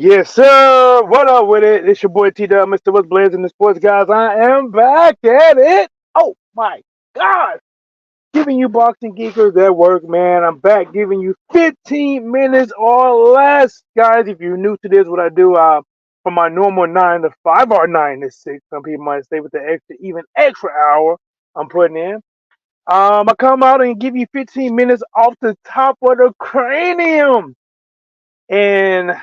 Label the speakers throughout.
Speaker 1: Yes, sir. What up with it? It's your boy T Dub, Mr. Whatsblazing the Sports Guys. I am back at it. Oh my God. Giving you boxing geekers at work, man. I'm back giving you 15 minutes or less. Guys, if you're new to this, what I do from my normal 9 to 5 or 9 to 6, some people might say with the extra hour I'm putting in. I come out and give you 15 minutes off the top of the cranium. And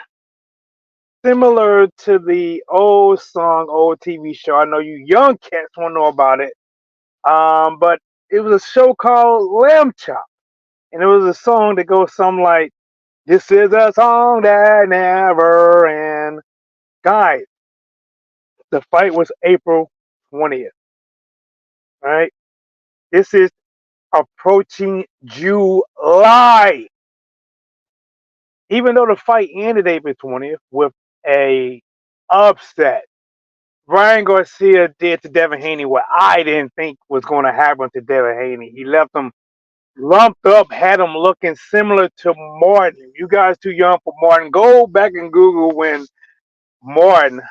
Speaker 1: similar to the old song, old TV show. I know you young cats won't know about it. But it was a show called Lamb Chop, and it was a song that goes something like, "This is a song that never ends." Guys, the fight was April 20th. Right? This is approaching July. Even though the fight ended April 20th with a upset, Ryan Garcia did to Devin Haney what I didn't think was going to happen to Devin Haney. He left him lumped up, had him looking similar to Martin. You guys too young for Martin. Go back and Google when Martin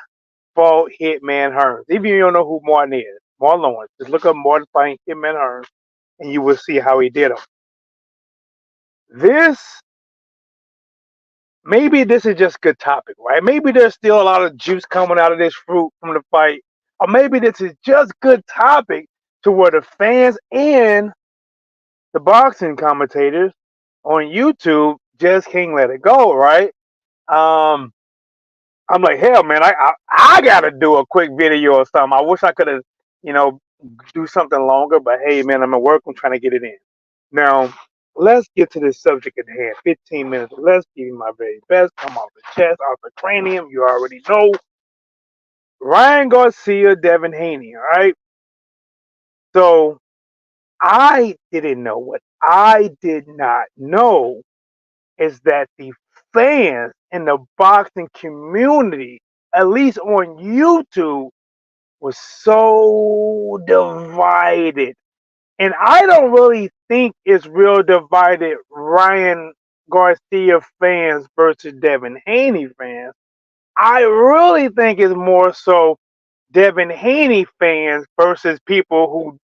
Speaker 1: fought Hitman Hearns. Even if you don't know who Martin is, Martin Lawrence, just look up Martin fighting Hitman Hearns and you will see how he did him. This, maybe this is just good topic, right? Maybe there's still a lot of juice coming out of this fruit from the fight. Or maybe this is just good topic to where the fans and the boxing commentators on YouTube just can't let it go, right? Um, I'm like, hell, man, I gotta do a quick video or something. I wish I could have, you know, do something longer, but hey, man, I'm at work. I'm trying to get it in. Now, let's get to this subject at hand. 15 minutes. Let's give you my very best. Come off the chest, off the cranium. You already know. Ryan Garcia, Devin Haney. All right. So I didn't know what I did not know is that the fans in the boxing community, at least on YouTube, was so divided. And I don't really think it's real divided Ryan Garcia fans versus Devin Haney fans. I really think it's more so Devin Haney fans versus people who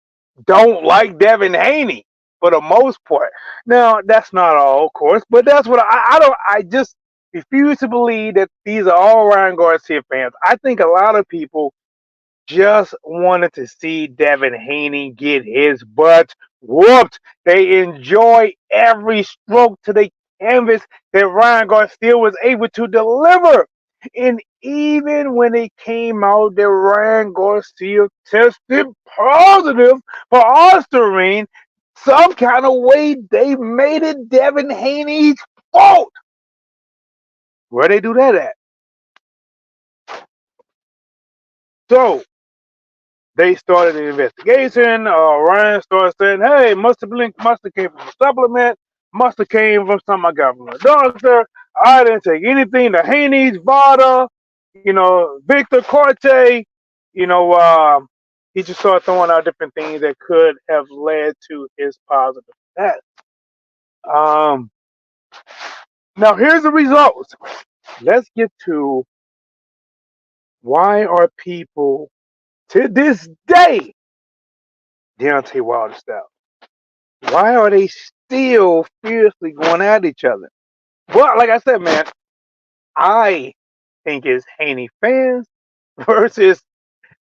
Speaker 1: don't like Devin Haney for the most part. Now, that's not all, of course, but that's what I don't. I just refuse to believe that these are all Ryan Garcia fans. I think a lot of people just wanted to see Devin Haney get his butt whooped. They enjoy every stroke to the canvas that Ryan Garcia was able to deliver. And even when it came out that Ryan Garcia tested positive for Ostarine, some kind of way they made it Devin Haney's fault. Where they do that at? So they started the investigation. Ryan started saying, "Hey, must have came from a supplement. Must have came from some I got from a doctor. I didn't take anything. The Haney's, Vada, Victor Corte. You know, he just started throwing out different things that could have led to his positive test. Um, Now here's the results. Let's get to why are people to this day Deontay Wilder style? Why are they still fiercely going at each other? Well, like I said, man, I think it's Haney fans versus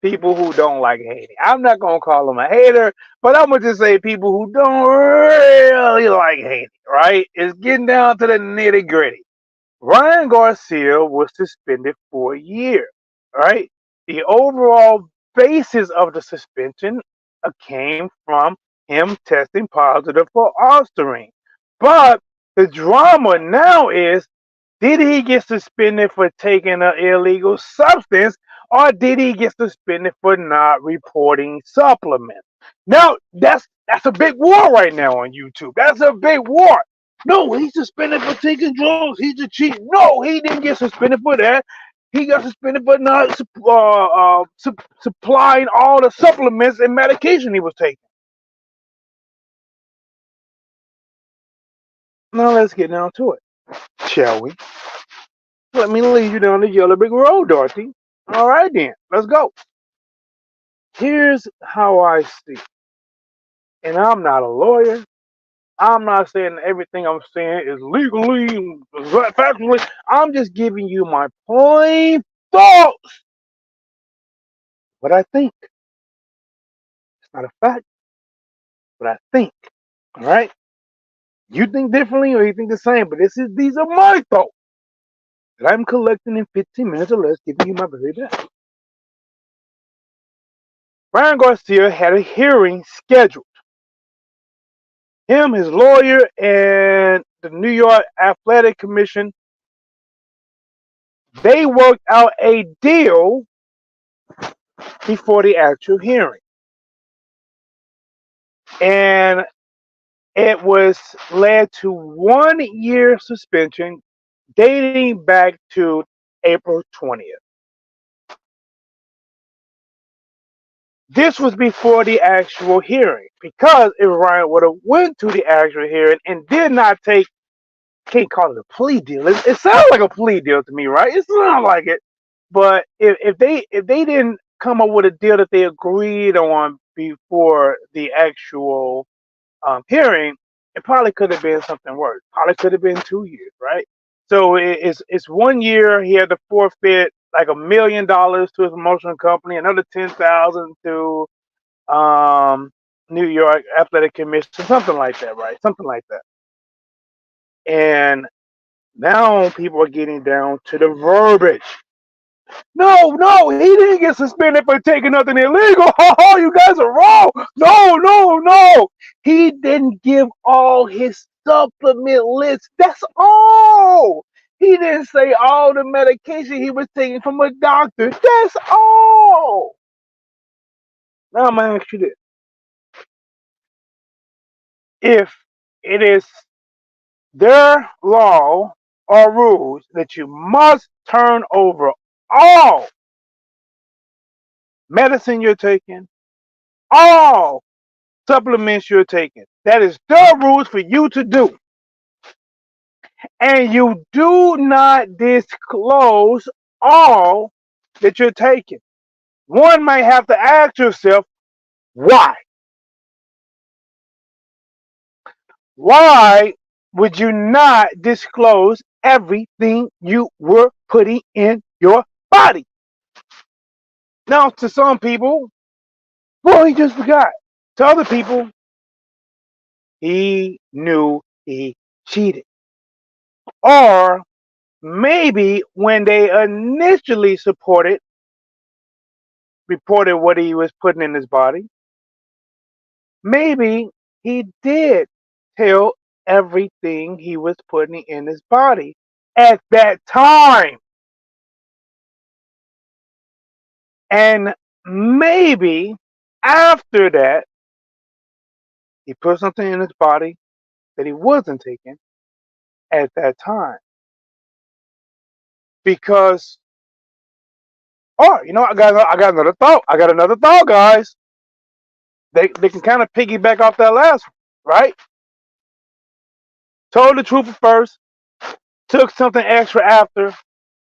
Speaker 1: people who don't like Haney. I'm not gonna call them a hater, but I'm gonna just say people who don't really like Haney. Right? It's getting down to the nitty gritty. Ryan Garcia was suspended for a year. Right? The overall basis of the suspension came from him testing positive for Ostarine. But the drama now is, did he get suspended for taking an illegal substance or did he get suspended for not reporting supplements? Now, that's a big war right now on YouTube. That's a big war. No, he's suspended for taking drugs. He's a cheat. No, he didn't get suspended for that. He got suspended for not supplying all the supplements and medication he was taking. Now let's get down to it, shall we? Let me lead you down the yellow brick road, Dorothy. All right then, let's go. Here's how I see it. And I'm not a lawyer. I'm not saying everything I'm saying is legally, factually. I'm just giving you my plain thoughts. What I think. It's not a fact, but I think. All right? You think differently or you think the same, but these are my thoughts that I'm collecting in 15 minutes or less, giving you my very best. Ryan Garcia had a hearing scheduled. Him, his lawyer, and the New York Athletic Commission, they worked out a deal before the actual hearing. And it was led to 1 year suspension dating back to April 20th. This was before the actual hearing, because if Ryan would have went to the actual hearing and did not take, can't call it a plea deal. It sounds like a plea deal to me, right? It sounds like it. But if they didn't come up with a deal that they agreed on before the actual hearing, it probably could have been something worse. Probably could have been 2 years, right? So it's 1 year. He had to forfeit like $1 million to his promotional company, another 10,000 to New York Athletic Commission, something like that, right? Something like that. And now people are getting down to the verbiage. No, no, he didn't get suspended for taking nothing illegal. Oh, you guys are wrong. No, no, no. He didn't give all his supplement list. That's all. He didn't say all the medication he was taking from a doctor. That's all. Now I'm going to ask you this. If it is their law or rules that you must turn over all medicine you're taking, all supplements you're taking. That is the rules for you to do. And you do not disclose all that you're taking. One might have to ask yourself, why? Why would you not disclose everything you were putting in your body? Now, to some people, well, he just forgot. To other people, he knew he cheated. Or maybe when they initially reported what he was putting in his body, maybe he did tell everything he was putting in his body at that time. And maybe after that, he put something in his body that he wasn't taking at that time. Because, oh, I got another thought. I got another thought, guys. They can kind of piggyback off that last one, right? Told the truth at first, took something extra after,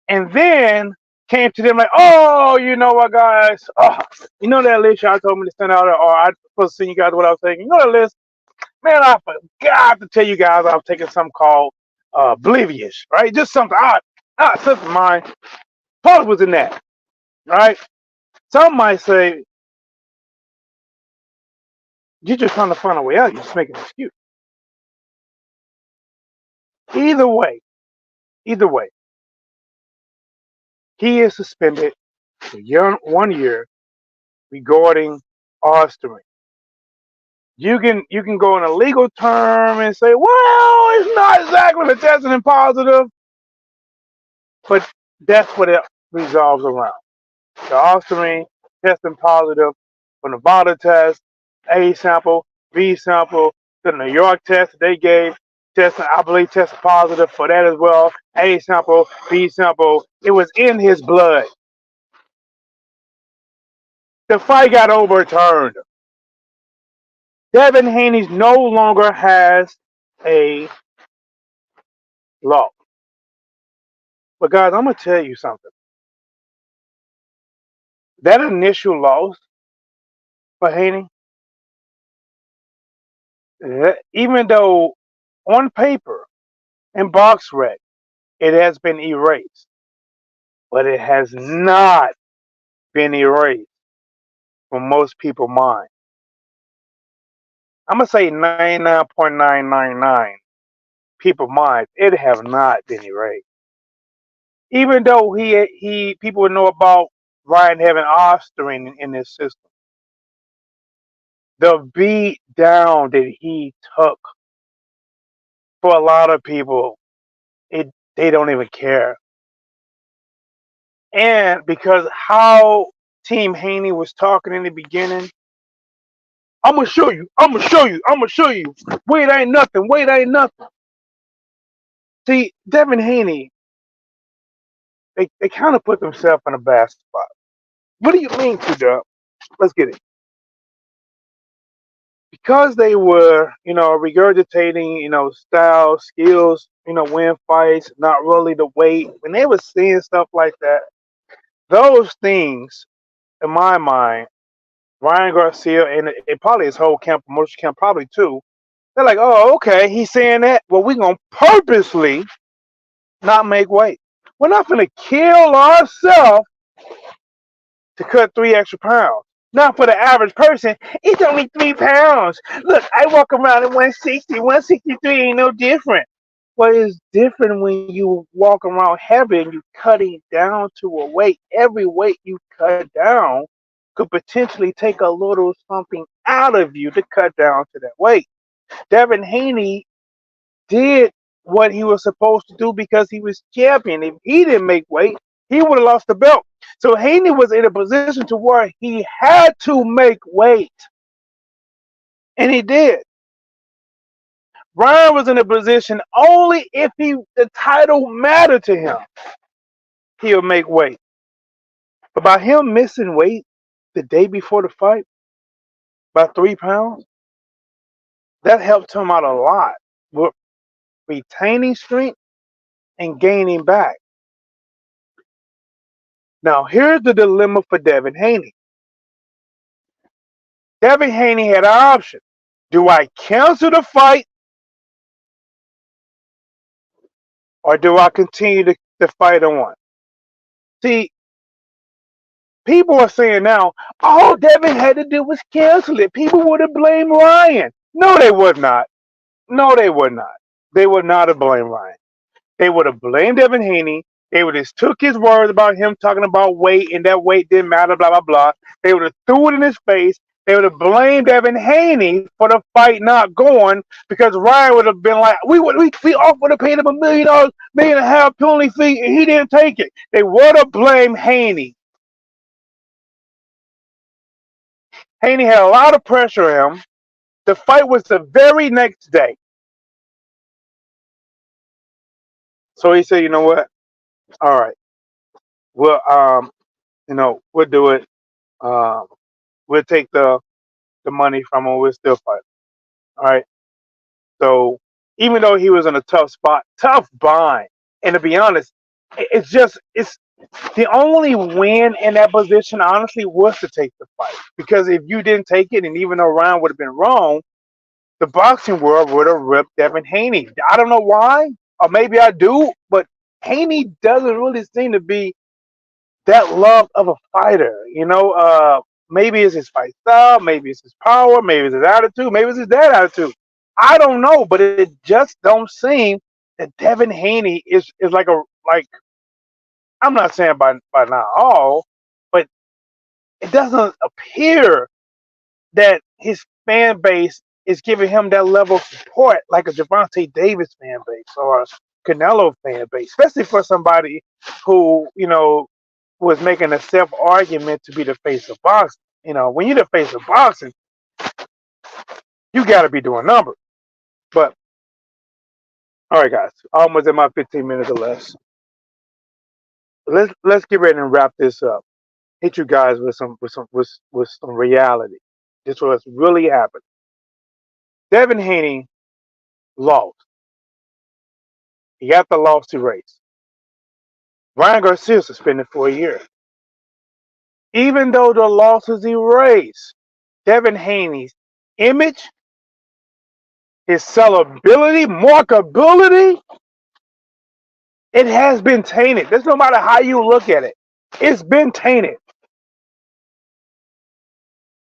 Speaker 1: and then came to them like, oh, you know what, guys? Oh, you know that list y'all told me to send out, or I was supposed to send you guys what I was taking. You know that list? Man, I forgot to tell you guys I was taking something called Oblivious, right? Just something something mine. Part was in that, right? Some might say, you're just trying to find a way out. You're just making an excuse. Either way, either way, he is suspended for 1 year regarding authoring. You can go in a legal term and say, well, it's not exactly the testing and positive, but that's what it resolves around. The authoring, testing positive for Nevada test, A sample, B sample, the New York test they gave, testing, I believe, tested positive for that as well. A sample, B sample, it was in his blood. The fight got overturned. Devin Haney no longer has a law. But guys, I'm gonna tell you something. That initial loss for Haney, even though on paper in box rec it has been erased, but it has not been erased from most people's mind. I'm gonna say 99.999 people minds. It have not been erased. Even though he people would know about Ryan having offspring in this system, the beat down that he took for a lot of people, they don't even care. And because how Team Haney was talking in the beginning, I'm gonna show you, I'm gonna show you, I'm gonna show you. Wait ain't nothing, wait ain't nothing. See, Devin Haney, they kind of put themselves in a bad spot. What do you mean, T-Dub? Let's get it. Because they were, regurgitating, styles, skills, win fights, not really the weight. When they were seeing stuff like that, those things, in my mind, Ryan Garcia and probably his whole camp, promotion camp, probably too, they're like, oh, okay, he's saying that. Well, we're going to purposely not make weight. We're not going to kill ourselves to cut 3 extra pounds. Not for the average person. It's only 3 pounds. Look, I walk around at 160. 163 ain't no different. Well, it's different when you walk around heavy and you cutting down to a weight. Every weight you cut down could potentially take a little something out of you to cut down to that weight. Devin Haney did what he was supposed to do because he was champion. If he didn't make weight, he would have lost the belt. So Haney was in a position to where he had to make weight. And he did. Ryan was in a position only if the title mattered to him, he'll make weight. But by him missing weight the day before the fight by 3 pounds, that helped him out a lot with retaining strength and gaining back. Now, here's the dilemma for Devin Haney. Devin Haney had an option. Do I cancel the fight or do I continue the fight on? See, people are saying now, all Devin had to do was cancel it. People would have blamed Ryan. No, they would not. No, they would not. They would not have blamed Ryan. They would have blamed Devin Haney. They would have took his words about him talking about weight and that weight didn't matter, blah, blah, blah. They would have threw it in his face. They would have blamed Devin Haney for the fight not going because Ryan would have been like, we offered to pay him $1 million, $1.5 million penalty fee, and he didn't take it. They would have blamed Haney. Haney had a lot of pressure on him. The fight was the very next day. So he said, you know what? All right. Well, we'll do it. Um, we'll take the money from him. We'll still fight. All right. So even though he was in a tough spot, tough bind, and to be honest, it's the only win in that position. Honestly, was to take the fight because if you didn't take it, and even though Ryan would have been wrong, the boxing world would have ripped Devin Haney. I don't know why, or maybe I do, but Haney doesn't really seem to be that love of a fighter. Maybe it's his fight style, maybe it's his power, maybe it's his attitude, maybe it's his dad attitude. I don't know, but it just don't seem that Devin Haney is like I'm not saying by not all, but it doesn't appear that his fan base is giving him that level of support like a Gervonta Davis fan base or a Canelo fan base, especially for somebody who, was making a self argument to be the face of boxing. When you're the face of boxing, you got to be doing numbers. But all right, guys, almost at my 15 minutes or less. Let's get ready and wrap this up. Hit you guys with some reality. This was really happened. Devin Haney lost. He got the loss to race. Ryan Garcia is suspended for a year. Even though the losses erased, Devin Haney's image, his sellability, markability, it has been tainted. That's no matter how you look at it. It's been tainted.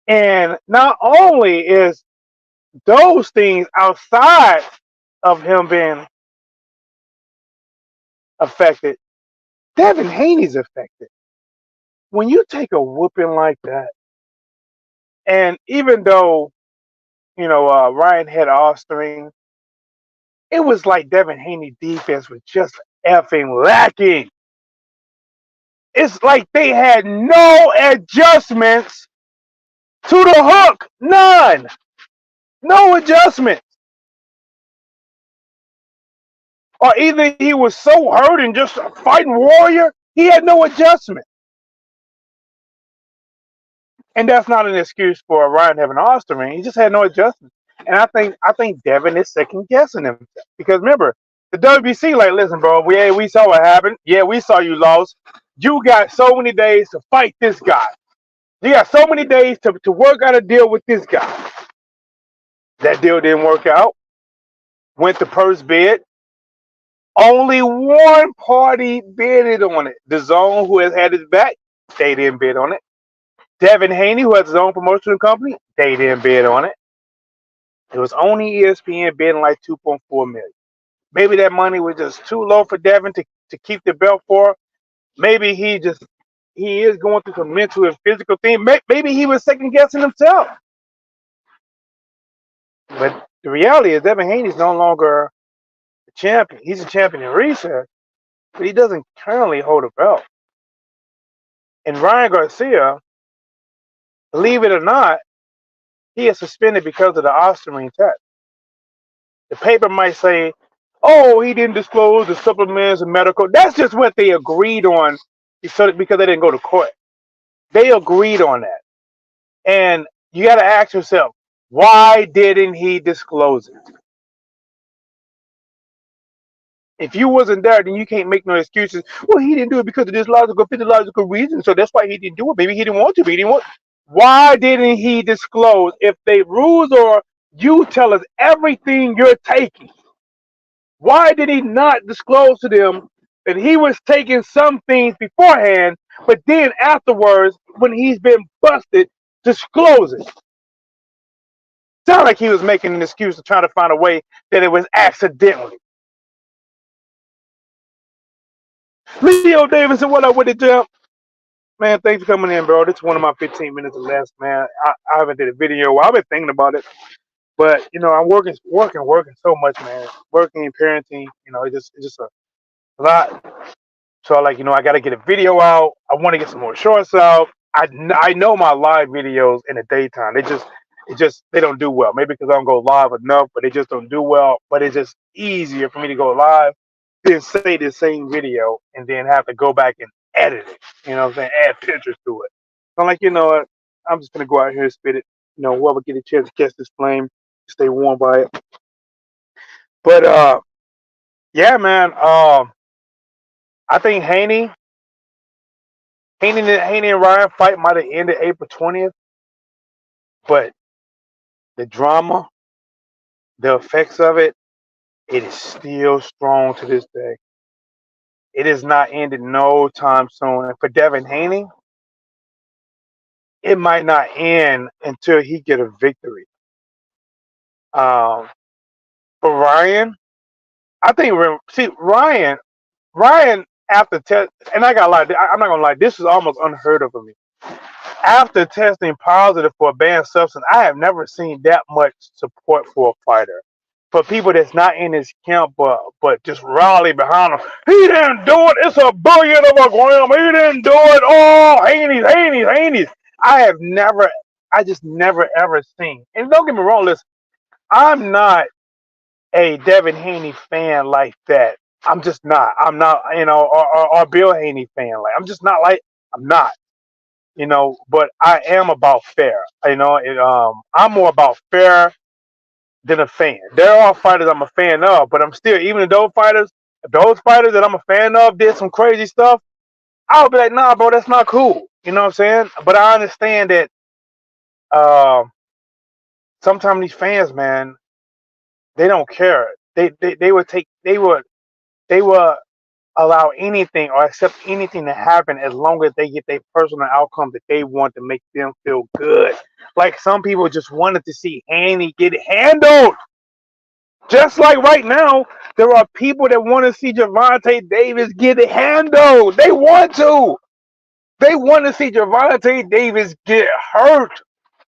Speaker 1: And not only is those things outside of him being affected, Devin Haney's affected. When you take a whooping like that, and even though, Ryan had all-string, it was like Devin Haney defense was just effing lacking. It's like they had no adjustments to the hook. None. No adjustments. Or either he was so hurt and just a fighting warrior, he had no adjustment. And that's not an excuse for Ryan having an all-star ring. He just had no adjustment. And I think Devin is second guessing himself. Because remember, the WBC, like, listen, bro, we saw what happened. Yeah, we saw you lost. You got so many days to fight this guy. You got so many days to work out a deal with this guy. That deal didn't work out. Went to purse bid. Only one party bidded on it. The Zone, who has had his back, they didn't bid on it. Devin Haney, who has his own promotional company, they didn't bid on it. It was only ESPN bidding like $2.4 million. Maybe that money was just too low for Devin to keep the belt for. Maybe he is going through some mental and physical thing. Maybe he was second guessing himself. But the reality is Devin Haney is no longer a champion. He's a champion in research, but he doesn't currently hold a belt. And Ryan Garcia, believe it or not, he is suspended because of the Osterring test. The paper might say, oh, he didn't disclose the supplements and medical. That's just what they agreed on because they didn't go to court. They agreed on that. And you got to ask yourself, why didn't he disclose it? If you wasn't there, then you can't make no excuses. Well, he didn't do it because of this physiological reason, so that's why he didn't do it. Maybe he didn't want to, but he didn't want. Why didn't he disclose? If the rules are you tell us everything you're taking, why did he not disclose to them that he was taking some things beforehand, but then afterwards, when he's been busted, disclose it? Sound like he was making an excuse to try to find a way that it was accidentally. Leo Davidson, what up with it, Jump? Man, thanks for coming in, bro. This is one of my 15 minutes or less, man. I haven't did a video. I've been thinking about it, but I'm working so much, man. Working and parenting, it's just a lot. So I got to get a video out. I want to get some more shorts out. I know my live videos in the daytime, they don't do well. Maybe because I don't go live enough, but they just don't do well. But it's just easier for me to go live than say the same video and then have to go back and edit it. You know what I'm saying? Add pictures to it. So I'm like, what? I'm just gonna go out here and spit it. Whoever get a chance to catch this flame, stay warm by it. But yeah, man. I think Haney and Ryan fight might have ended April 20th, but the drama, the effects of it, it is still strong to this day. It is not ended no time soon. And for Devin Haney, it might not end until he get a victory. For Ryan, I think Ryan after test, and I got to lie, I'm not gonna lie, this is almost unheard of for me. After testing positive for a banned substance, I have never seen that much support for a fighter. For people that's not in his camp, but just rally behind him. He didn't do it. It's a billion of a gram. He didn't do it. Oh, Haney's. I just never ever seen. And don't get me wrong, listen, I'm not a Devin Haney fan like that. I'm just not. I'm not, or Bill Haney fan. Like, I'm just not like, I'm not. But I am about fair. I'm more about fair than a fan. There are fighters I'm a fan of, but I'm still, even those fighters, If those fighters that I'm a fan of did some crazy stuff, I would be like, nah, bro, that's not cool. You know what I'm saying? But I understand that sometimes these fans, man, they don't care. They would allow anything or accept anything to happen as long as they get their personal outcome that they want to make them feel good. Like some people just wanted to see Haney get handled. Just like right now, there are people that want to see Gervonta Davis get handled. They want to. They want to see Gervonta Davis get hurt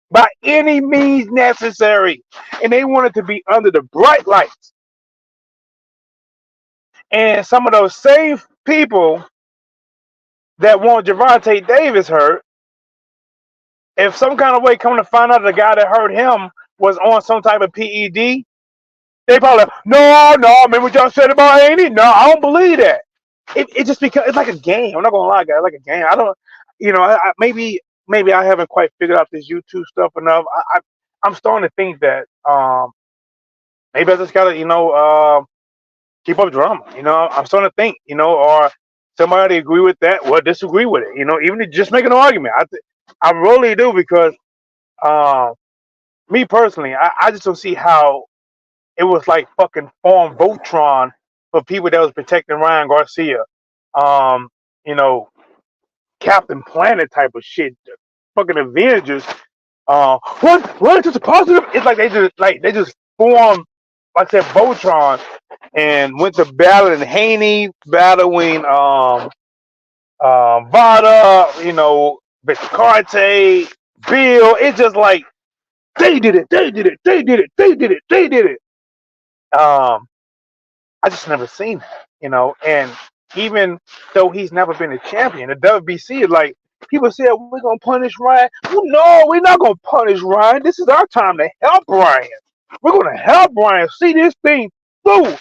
Speaker 1: by any means necessary. And they want it to be under the bright lights. And some of those same people that want Gervonta Davis hurt, if some kind of way come to find out the guy that hurt him was on some type of PED, they probably like, no, remember what y'all said about Haney? No, I don't believe that. It just because it's like a game. I'm not gonna lie, guys, like a game. I don't, maybe I haven't quite figured out this YouTube stuff enough. I'm starting to think that maybe I just gotta keep up drama. I'm starting to think, or somebody agree with that or disagree with it. Even to just make an argument. I really do because me personally, I just don't see how it was like fucking Farm Voltron for people that was protecting Ryan Garcia. Um, you know, Captain Planet type of shit. Fucking Avengers. What is a positive? It's like they just formed, like I said, Voltron and went to battling Haney, battling Vada, Victor Carte, Bill. It's just like they did it. I just never seen that, and even though he's never been a champion, the WBC is like people say we're gonna punish Ryan. Well, no, we're not gonna punish Ryan. This is our time to help Ryan. We're gonna help Ryan see this thing through.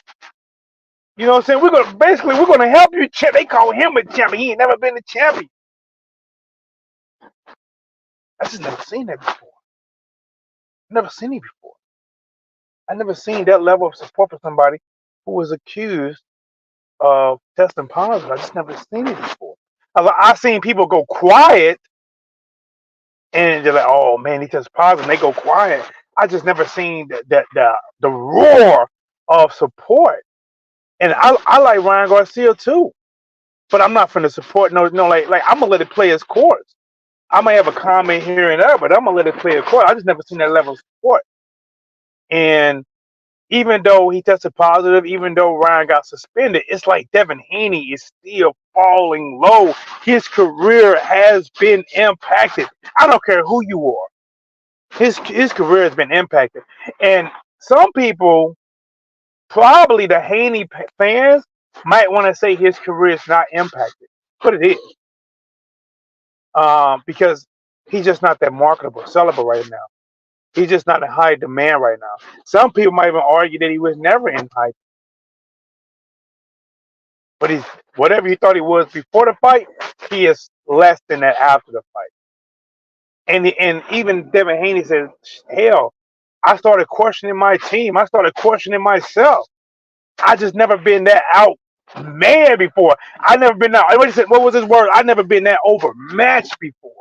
Speaker 1: You know what I'm saying? We're gonna help you. They call him a champion. He ain't never been a champion. I just never seen that before. Never seen it before. I never seen that level of support for somebody who was accused of testing positive. I just never seen it before. I've seen people go quiet and they're like, "Oh man, he tested positive," and they go quiet. I just never seen the roar of support. And I like Ryan Garcia too, but I'm not finna support like I'm gonna let it play its course. I may have a comment here and there, but I'm gonna let it play its course. I just never seen that level of support. And even though he tested positive, even though Ryan got suspended, it's like Devin Haney is still falling low. His career has been impacted. I don't care who you are. His career has been impacted. And some people, probably the Haney fans, might want to say his career is not impacted. But it is. Because he's just not that marketable, sellable right now. He's just not in high demand right now. Some people might even argue that he was never in high. But he's whatever he thought he was before the fight, he is less than that after the fight. And even Devin Haney says, hell, I started questioning my team. I started questioning myself. I just never been that out mad before. I never been that. What was his word? I never been that overmatched before.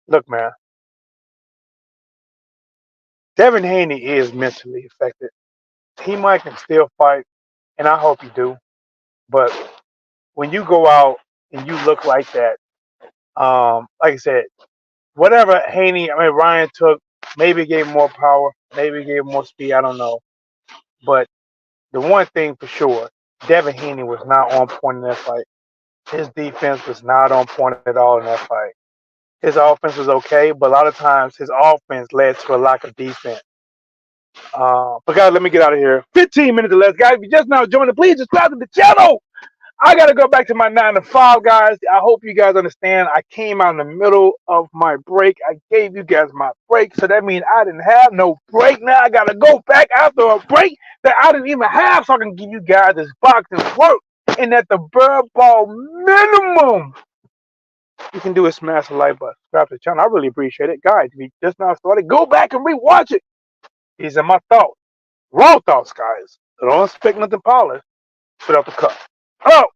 Speaker 1: Look, man, Devin Haney is mentally affected. He might can still fight, and I hope he do. But when you go out and you look like that, like I said, whatever Ryan took, maybe gave him more power, maybe gave him more speed. I don't know. But the one thing for sure, Devin Haney was not on point in that fight. His defense was not on point at all in that fight. His offense was okay, but a lot of times his offense led to a lack of defense. But guys, let me get out of here. 15 minutes or less, guys. If you just now joined, please subscribe to the channel. I gotta go back to my 9 to 5, guys. I hope you guys understand. I came out in the middle of my break. I gave you guys my break, so that means I didn't have no break. Now I gotta go back after a break that I didn't even have, so I can give you guys this boxing work. And at the bare ball minimum, you can do is smash the like button, subscribe to the channel. I really appreciate it, guys. If you just now started, go back and rewatch it. These are my thoughts. Raw thoughts, guys. So don't expect nothing polished. Straight off the cuff. Oh!